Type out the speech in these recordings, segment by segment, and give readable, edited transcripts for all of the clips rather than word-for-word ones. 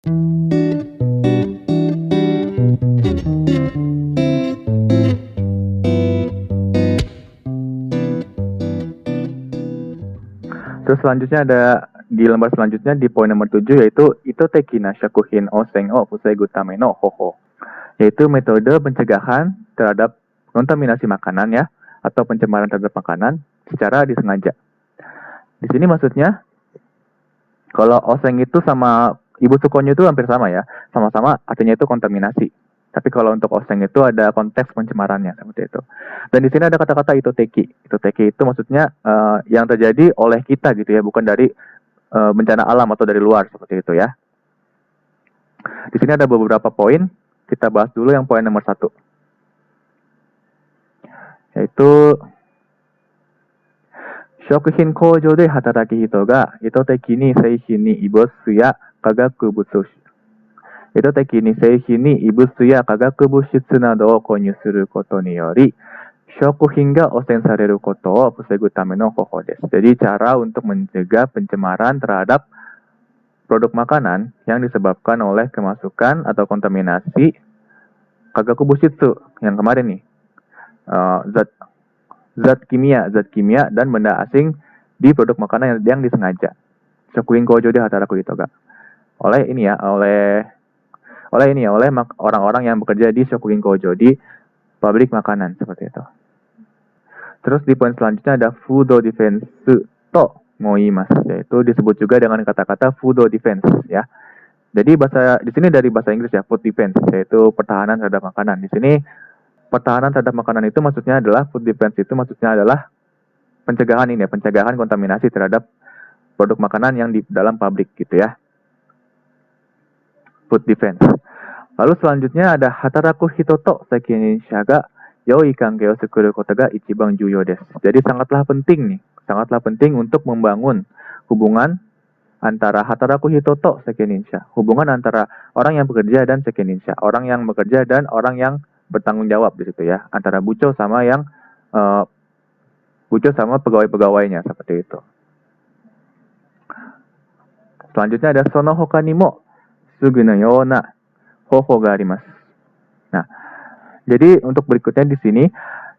Terus selanjutnya ada di lembar selanjutnya di poin nomor 7 yaitu itoteki na shakuhin onsen o fusegu tame no hoho. Yaitu metode pencegahan terhadap kontaminasi makanan ya atau pencemaran terhadap makanan secara disengaja. Di sini maksudnya kalau oseng itu sama ibu sukonyo itu hampir sama ya, sama-sama artinya itu kontaminasi. Tapi kalau untuk oseng itu ada konteks pencemarannya seperti itu. Dan di sini ada kata-kata itoteki. Itoteki itu maksudnya yang terjadi oleh kita gitu ya, bukan dari bencana alam atau dari luar seperti itu ya. Di sini ada beberapa poin. Kita bahas dulu yang poin nomor 1. Yaitu 食品工場で働く人が意図的に製品に異物や化学物質意図的に製品に異物や化学物質などを購入することにより食品が汚染されることを防ぐための方法です。Jadi cara untuk mencegah pencemaran terhadap produk makanan yang disebabkan oleh kemasukan atau kontaminasi kagakubushitsu yang kemarin nih, zat kimia dan benda asing di produk makanan yang disengaja. Shokuin kojo de hataraku ito ga. Oleh orang-orang yang bekerja di shokuin kojo di pabrik makanan seperti itu. Terus di poin selanjutnya ada food defense to moimasu, yaitu disebut juga dengan kata-kata food defense ya. Jadi di sini dari bahasa Inggris ya, food defense yaitu pertahanan terhadap makanan. Di sini pertahanan terhadap makanan itu maksudnya adalah food defense itu maksudnya adalah pencegahan kontaminasi terhadap produk makanan yang di dalam pabrik gitu ya. Food defense. Lalu selanjutnya ada hataraku hito to sekininsha ga yoi kankei o sukuru koto ga ichiban juyo desu. Jadi sangatlah penting untuk membangun hubungan antara hataraku hito to sekininsha, hubungan antara orang yang bekerja dan sekininsha, orang yang bekerja dan orang yang bertanggung jawab di situ ya, antara buco sama pegawai-pegawainya seperti itu. Selanjutnya ada sono hoka ni mo sugu no yona hoho ga arimasu. Nah, jadi untuk berikutnya di sini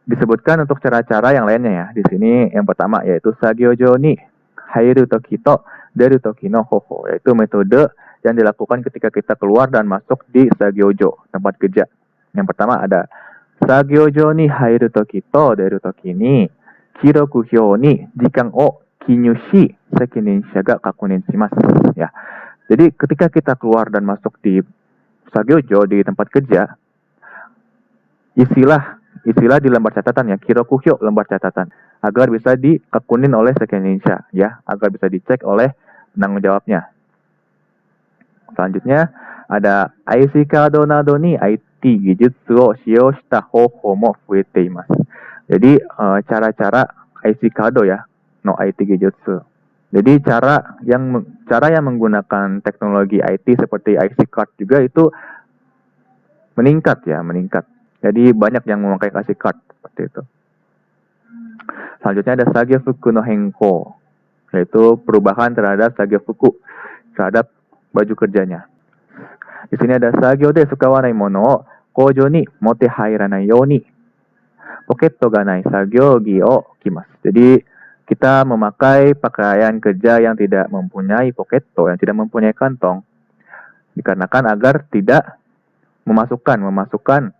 disebutkan untuk cara-cara yang lainnya ya. Di sini yang pertama yaitu sagyojo ni hairu toki to deru toki no hoho, yaitu metode yang dilakukan ketika kita keluar dan masuk di sagyojo, tempat kerja. Yang pertama ada sagyojo ni hairu toki to deru toki ni kiroku hyou ni jikan o kinyu shi sekininsha ga kakunin shimasu ya. Jadi ketika kita keluar dan masuk di sagyojo di tempat kerja, isilah di lembar catatan ya, kiroku hyou lembar catatan agar bisa dikakunin oleh sekininsha ya, agar bisa dicek oleh penanggung jawabnya. Selanjutnya ada IC card nado ni IT gijutsu o shiyou shita hoho mo fuete imasu. Jadi cara-cara IC card ya, no IT gijutsu. Jadi cara yang menggunakan teknologi IT seperti IC card juga itu meningkat. Jadi banyak yang memakai IC card seperti itu. Selanjutnya ada sagefuku no henko, yaitu perubahan terhadap sagefuku, terhadap baju kerjanya. Di sini ada sagyo de tsukawanai mono o koujo ni mote hairanai you ni poketto ga nai sagyo gi o kimasu. Jadi kita memakai pakaian kerja yang tidak mempunyai poketto, yang tidak mempunyai kantong, dikarenakan agar tidak memasukkan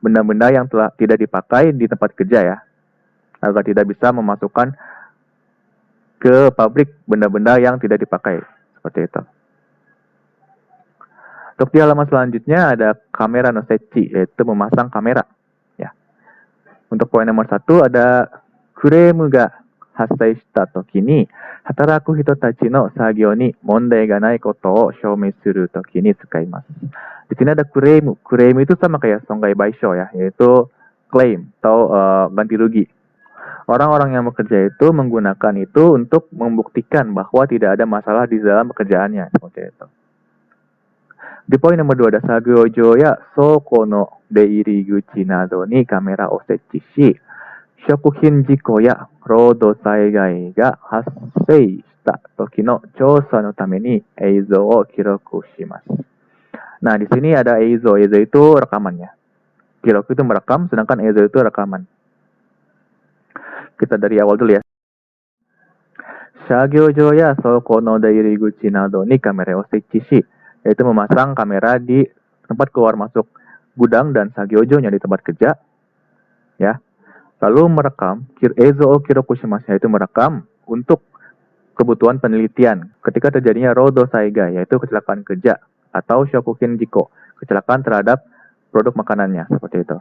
benda-benda yang telah tidak dipakai di tempat kerja ya, agar tidak bisa memasukkan ke pabrik benda-benda yang tidak dipakai seperti itu. Untuk di halaman selanjutnya ada kamera no setchi, yaitu memasang kamera ya. Untuk poin nomor 1 ada kuremu ga hassai shita toki ni hataraku hito tachi no sagyo ni mondai ga nai koto o shoumei suru toki ni tsukaimasu. Di sini ada kuremu. Kuremu itu sama kayak songai baisho ya, yaitu klaim atau ganti rugi. Orang-orang yang bekerja itu menggunakan itu untuk membuktikan bahwa tidak ada masalah di dalam pekerjaannya seperti itu. Di poin nomor 2 ada sagyojo ya soko no deiri guchi nado ni kamera o setchi shi shokuhin jiko ya rodo saigai ga hassei shita toki no chousa no tame ni eizou o kiroku shimasu. Nah, di sini ada eizo. Eizo itu rekamannya. Kiroku itu merekam, sedangkan eizo itu rekaman. Kita dari awal dulu ya. Shagyojou ya soko no dairiguchi nado ni kamera o setchi shi, yaitu memasang kamera di tempat keluar masuk gudang dan sagyojo-nya di tempat kerja, ya. Lalu merekam eizo o kiroku shimasu, yaitu merekam untuk kebutuhan penelitian ketika terjadinya rodo saiga, yaitu kecelakaan kerja atau shokukin jiko, kecelakaan terhadap produk makanannya, seperti itu.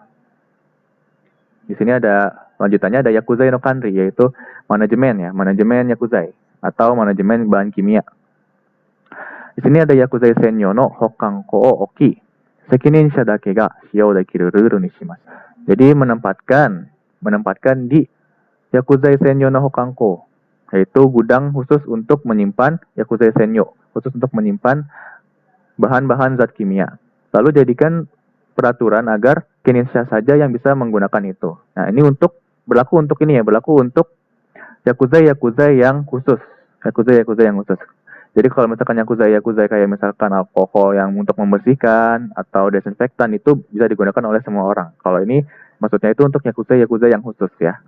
Di sini ada lanjutannya, ada yakuzai no kanri, yaitu manajemen ya, manajemen yakuzai atau manajemen bahan kimia. Di sini ada yakuzai senyo no hokanko o oki, sekininsha dake ga shiyou dekiru ruru ni shimasu. Jadi menempatkan di yakuzai senyo no hokanko, yaitu gudang khusus untuk menyimpan yakuzai senyo, khusus untuk menyimpan bahan-bahan zat kimia. Lalu jadikan peraturan agar Kinsha saja yang bisa menggunakan itu. Nah, ini berlaku untuk yakuza yang khusus. Yakuza yang khusus. Jadi kalau misalkan yakuza kayak misalkan alkohol yang untuk membersihkan atau desinfektan, itu bisa digunakan oleh semua orang. Kalau ini maksudnya itu untuk yakuza yang khusus ya.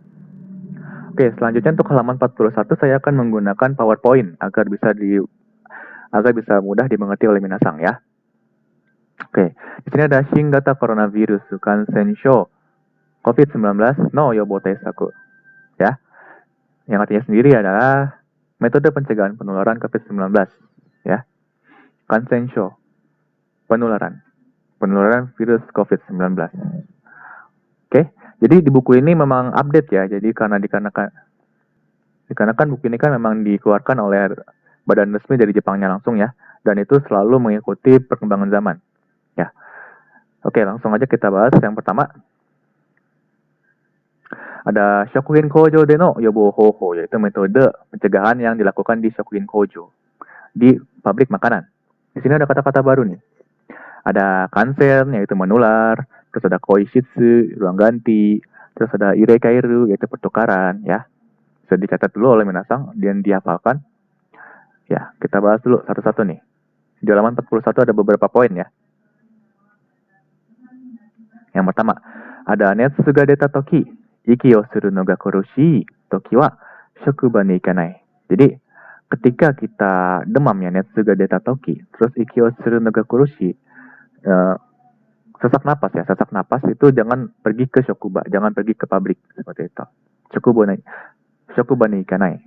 Oke, selanjutnya untuk halaman 41 saya akan menggunakan PowerPoint agar bisa mudah dimengerti oleh minasang ya. Oke, di sini ada Shingata Coronavirus Kansensho COVID-19 no Yobo Teisaku. Ya. Yang artinya sendiri adalah metode pencegahan penularan COVID-19. Ya. Kansensho, penularan virus COVID-19. Oke, jadi di buku ini memang update ya. Jadi dikarenakan buku ini kan memang dikeluarkan oleh badan resmi dari Jepangnya langsung ya. Dan itu selalu mengikuti perkembangan zaman. Ya. Oke, langsung aja kita bahas. Yang pertama, ada Shokuhin Kojo de no Yobo Hoho, yaitu metode pencegahan yang dilakukan di Shokuhin Kojo, di pabrik makanan. Di sini ada kata-kata baru nih. Ada kansen, yaitu menular. Terus ada koishitsu, ruang ganti. Terus ada irekairu, yaitu pertukaran. Ya, bisa dicatat dulu oleh minasang dan dihafalkan. Ya, kita bahas dulu satu-satu nih. Di halaman 41 ada beberapa poin ya. Yang pertama, ada netsu ga deta toki, iki o suru no ga koroshii toki wa shokuba ni ikanai. Jadi, ketika kita demam ya, netsu ga deta toki, terus iki o suru no ga koroshii, sesak napas itu jangan pergi ke shokuba, jangan pergi ke pabrik, seperti itu. Shokuba ni ikanai.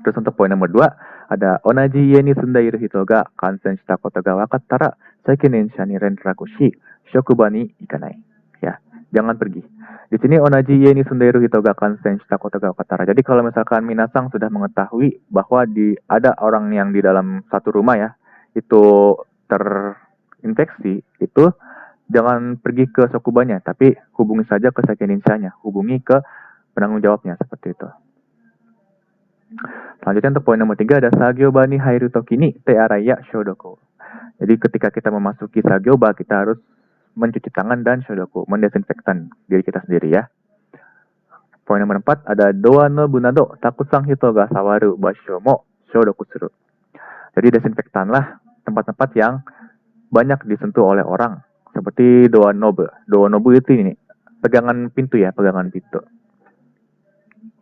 Terus untuk poin nomor 2, ada onaji ie ni sundairu hito ga kansen shita koto ga wakattara seikininsha ni renraku shi shokuba ni ikanai. Ya, jangan pergi. Di sini onaji ie ni sundairu hito ga kansen shita koto ga wakattara. Jadi kalau misalkan minasang sudah mengetahui bahwa ada orang yang di dalam satu rumah ya, itu terinfeksi, itu jangan pergi ke shokubanya, tapi hubungi saja ke seikininsha-nya, hubungi ke penanggung jawabnya, seperti itu. Selanjutnya untuk poin nomor 3 ada sagyoba ni hairu toki ni te arai ya shodoku. Jadi ketika kita memasuki sagyoba, kita harus mencuci tangan dan shodoku, mendesinfektan diri kita sendiri ya. Poin nomor 4 ada doa no bunado takusang hito ga sawaru basho mo shodoku suru. Jadi desinfektanlah tempat-tempat yang banyak disentuh oleh orang, seperti doa nobu. Doa nobu itu ini, pegangan pintu.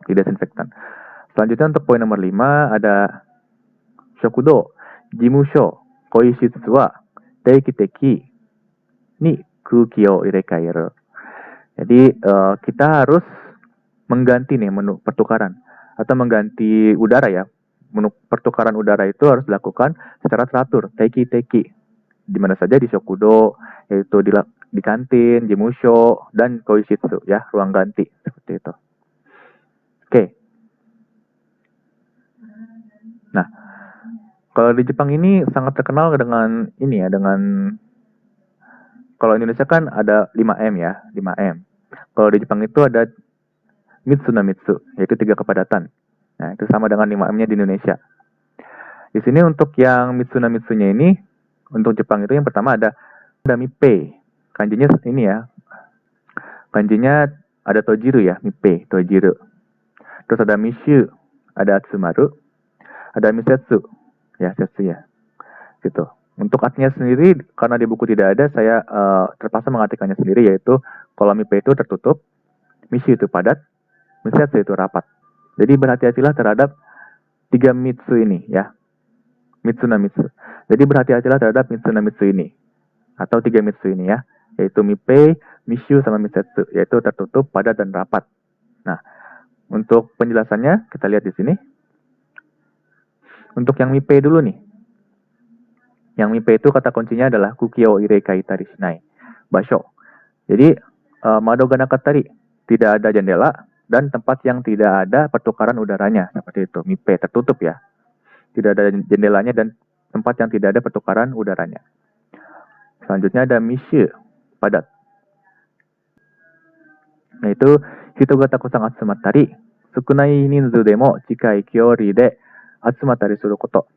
Didesinfektan. Selanjutnya untuk poin nomor 5 ada shokudo, jimusho, koishitsu wa teiki-teki ni kuki o irekairu. Jadi kita harus mengganti nih menu pertukaran atau mengganti udara ya. Menu pertukaran udara itu harus dilakukan secara teratur, teiki-teki. Di mana saja di shokudo, yaitu di kantin, jimusho, dan koishitsu ya, ruang ganti seperti itu. Oke. Nah, kalau di Jepang ini sangat terkenal dengan ini ya, kalau Indonesia kan ada 5M ya, 5M. Kalau di Jepang itu ada Mitsu no Mitsu, yaitu 3 kepadatan. Nah, itu sama dengan 5M-nya di Indonesia. Di sini untuk yang Mitsu no Mitsu-nya ini, untuk Jepang itu yang pertama ada Mippei. Kanjinya ini ya. Kanjinya ada Tojiru ya, Mippei, Tojiru. Terus ada Mishu, ada Atsumaru. Ada misetsu, ya setsu ya, gitu. Untuk artinya sendiri, karena di buku tidak ada, saya terpaksa mengartikannya sendiri, yaitu kalau mipe itu tertutup, mishi itu padat, misetsu itu rapat. Jadi berhati-hatilah terhadap 3 mitsu ini ya, mitsu na mitsu. Jadi berhati-hatilah terhadap mitsu na mitsu ini, atau 3 mitsu ini ya, yaitu mipe, mishu, sama misetsu, yaitu tertutup, padat, dan rapat. Nah, untuk penjelasannya kita lihat di sini. Untuk yang mipe dulu nih. Yang mipe itu kata kuncinya adalah kuki o irekai tari shinai. Basho. Jadi madoga nakatari, tidak ada jendela dan tempat yang tidak ada pertukaran udaranya, seperti itu. Mipe tertutup ya. Tidak ada jendelanya dan tempat yang tidak ada pertukaran udaranya. Selanjutnya ada mishu, padat. Yaitu hito ga takusan atsumattari, sukunai ninzu demo chikai kyori de atsumattari suru koto.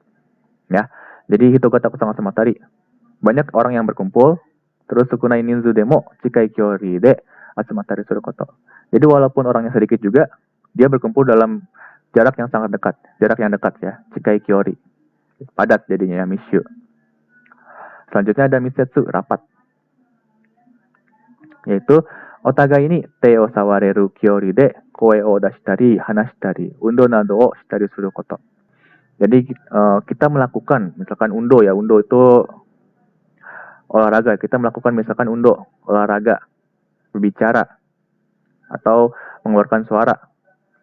Ya. Jadi hito ga takusan atsumattari, banyak orang yang berkumpul, terus sukunai ninzu demo chikai kyori de atsumattari suru koto. Jadi walaupun orangnya sedikit juga, dia berkumpul dalam jarak yang sangat dekat, jarak yang dekat ya, chikai kyori. Padat jadinya ya, mishu. Selanjutnya ada misetsu, rapat. Yaitu otagai ini te o sawareru kyori de koe o dashitari, hanashitari, undo nado o shitari suru koto. Jadi kita melakukan, misalkan undo ya, undo itu olahraga. Kita melakukan misalkan undo, olahraga, berbicara, atau mengeluarkan suara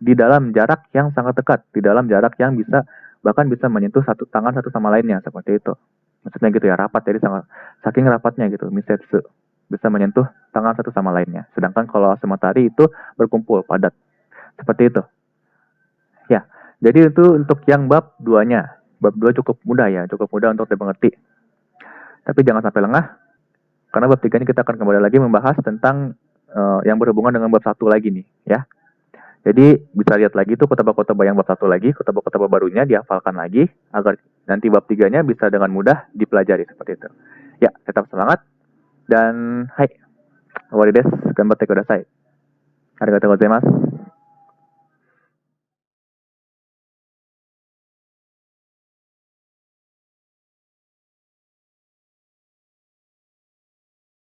di dalam jarak yang sangat dekat, di dalam jarak yang bisa bahkan bisa menyentuh satu tangan satu sama lainnya, seperti itu. Maksudnya gitu ya, rapat. Jadi saking rapatnya gitu, misetsu, bisa menyentuh tangan satu sama lainnya. Sedangkan kalau atsumattari itu berkumpul, padat. Seperti itu. Ya, jadi itu untuk yang bab 2-nya. Bab 2 cukup mudah ya, cukup mudah untuk dimengerti. Tapi jangan sampai lengah, karena bab 3 ini kita akan kembali lagi membahas tentang yang berhubungan dengan bab 1 lagi nih, ya. Jadi bisa lihat lagi tuh kotaba-kotaba yang bab 1 lagi, kotaba-kotaba barunya dihafalkan lagi, agar nanti bab 3-nya bisa dengan mudah dipelajari, seperti itu. Ya, tetap semangat, dan hai,終わりです。頑張ってください。ありがとうございます。